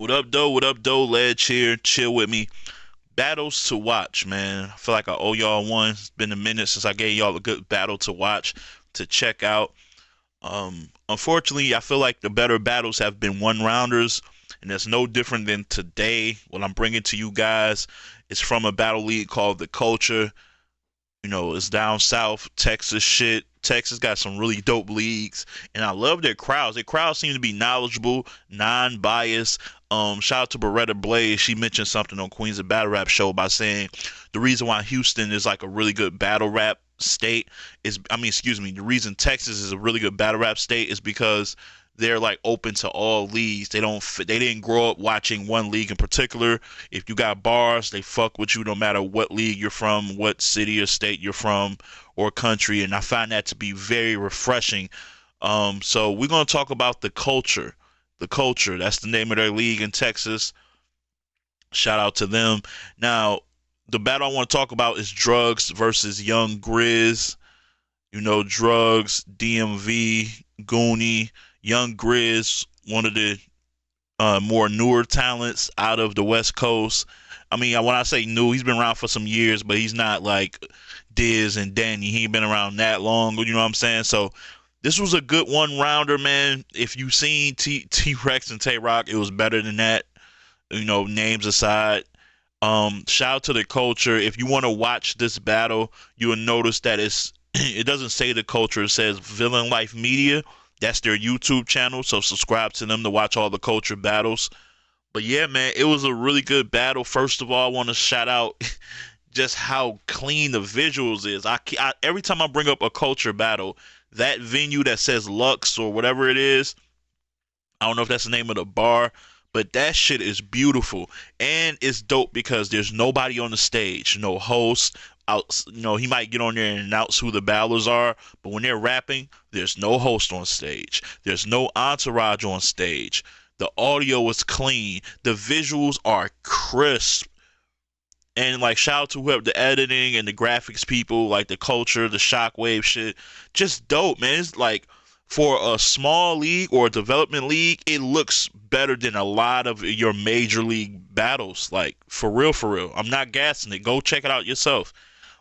What up, though? What up, though? Ledge here. Chill with me. Battles to watch, man. I feel like I owe y'all one. It's been a minute since I gave y'all a good battle to watch, to check out. Unfortunately, I feel like the better battles have been one rounders, and that's no different than today. What I'm bringing to you guys is from a battle league called The Culture. It's down south, Texas shit. Texas got some really dope leagues, and I love their crowds. Their crowds seem to be knowledgeable, non-biased. Shout out to Beretta Blaze. She mentioned something on Queens of Battle Rap show by saying the reason why Houston is like a really good battle rap state is, I mean, excuse me, the reason Texas is a really good battle rap state is because they're like open to all leagues. They didn't grow up watching one league in particular. If you got bars, they fuck with you no matter what league you're from, what city or state you're from, or country. And I find that to be very refreshing. So we're gonna talk about the culture. The culture. That's the name of their league in Texas. Shout out to them. Now, the battle I want to talk about is Drugz versus Young Griz. Drugz, DMV, Goonie, Young Griz, one of the more newer talents out of the West Coast. I mean, when I say new, he's been around for some years, but he's not like Diz and Danny. He ain't been around that long, you know what I'm saying? So this was a good one rounder, man. If you've seen T Rex and Tay Rock, it was better than that. Names aside. Shout out to the culture. If you want to watch this battle, you will notice that it doesn't say the culture, it says Villain Life Media. That's their YouTube channel, so subscribe to them to watch all the culture battles. But yeah, man, it was a really good battle. First of all, I want to shout out just how clean the visuals is. Every time I bring up a culture battle, that venue that says Lux or whatever it is, I don't know if that's the name of the bar, but that shit is beautiful. And it's dope because there's nobody on the stage, no host. He might get on there and announce who the battlers are, but when they're rapping, there's no host on stage. There's no entourage on stage. The audio is clean. The visuals are crisp. And like shout out to whoever the editing and the graphics people, like the culture, the shockwave shit, just dope, man. It's like for a small league or a development league, it looks better than a lot of your major league battles. Like for real, for real. I'm not gassing it. Go check it out yourself.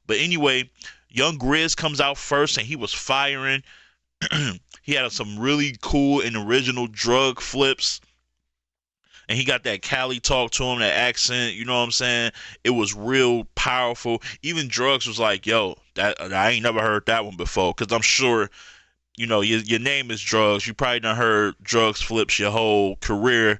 But anyway, Young Griz comes out first and he was firing. He had some really cool and original drug flips, and he got that Cali talk to him, that accent, you know what I'm saying? It was real powerful. Even Drugz was like, yo, that I ain't never heard that one before. Because I'm sure, your name is Drugz. You probably done heard Drugz flips your whole career,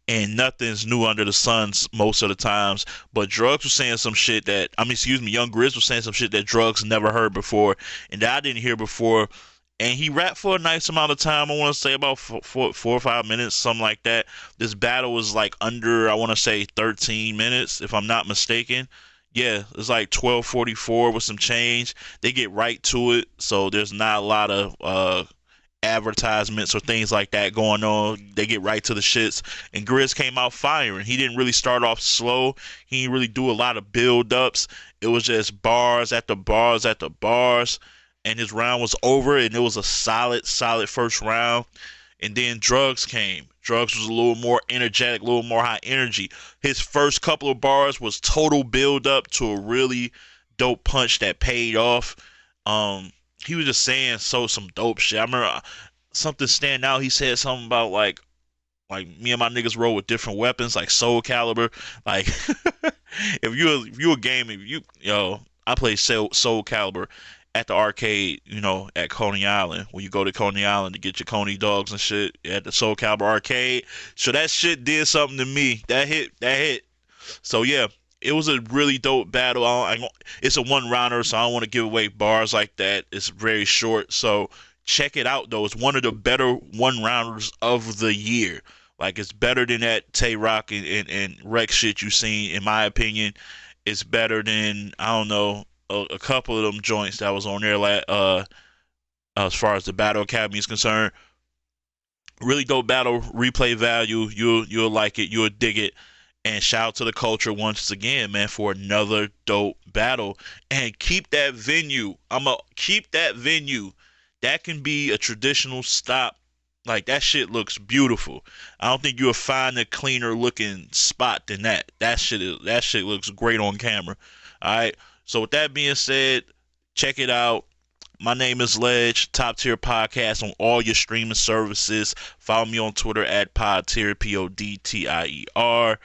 and nothing's new under the sun most of the times. But Drugz was saying some shit Young Griz was saying some shit that Drugz never heard before, and that I didn't hear before. And he rapped for a nice amount of time. I want to say about 4 or 5 minutes, something like that. This battle was like under, I want to say 13 minutes, if I'm not mistaken. Yeah, it's like 12:44 with some change. They get right to it, so there's not a lot of advertisements or things like that going on. They get right to the shits. And Griz came out firing. He didn't really start off slow. He didn't really do a lot of build ups. It was just bars after bars after bars, and his round was over, and it was a solid first round. And then Drugz came. Drugz was a little more energetic, a little more high energy. His first couple of bars was total build up to a really dope punch that paid off. He was just saying some dope shit. I remember something stand out. He said something about like me and my niggas roll with different weapons, like Soul Calibur. Like if you a gamer, I play Soul Calibur at the arcade, at Coney Island. When you go to Coney Island to get your Coney dogs and shit at the Soul Calibur arcade. So that shit did something to me. That hit. So yeah, it was a really dope battle. It's a one rounder, so I don't want to give away bars like that. It's very short. So check it out though. It's one of the better one rounders of the year. Like it's better than that Tay Rock and Rex shit you seen, in my opinion. It's better than, I don't know, a couple of them joints that was on there, like as far as the Battle Academy is concerned. Really dope battle, replay value. You'll like it, you'll dig it. And shout out to the culture once again, man, for another dope battle. And keep that venue. I'ma keep that venue. That can be a traditional stop Like that shit looks beautiful. I don't think you'll find a cleaner looking spot than that. That shit looks great on camera. All right. So with that being said, check it out. My name is Ledge, top tier podcast on all your streaming services. Follow me on Twitter at Podtier, Podtier.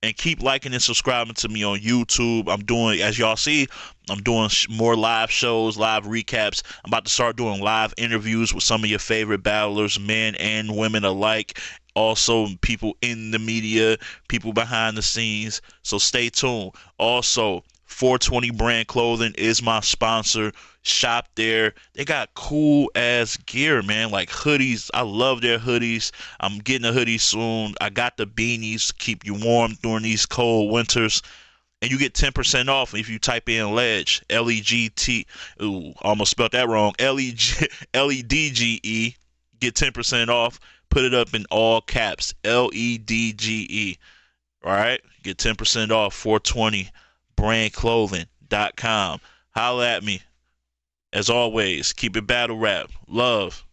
And keep liking and subscribing to me on YouTube. I'm doing, as y'all see, I'm doing more live shows, live recaps. I'm about to start doing live interviews with some of your favorite battlers, men and women alike. Also, people in the media, people behind the scenes. So stay tuned. Also, 420 Brand Clothing is my sponsor. Shop there. They got cool ass gear, man. Like hoodies. I love their hoodies. I'm getting a hoodie soon. I got the beanies to keep you warm during these cold winters. And you get 10% off if you type in Ledge. L-E-G-T. Ooh, almost spelled that wrong. L-E-D-G-E. Get 10% off. Put it up in all caps. L-E-D-G-E. All right? Get 10% off. 420brandclothing.com. Holla at me. As always, keep it battle rap. Love.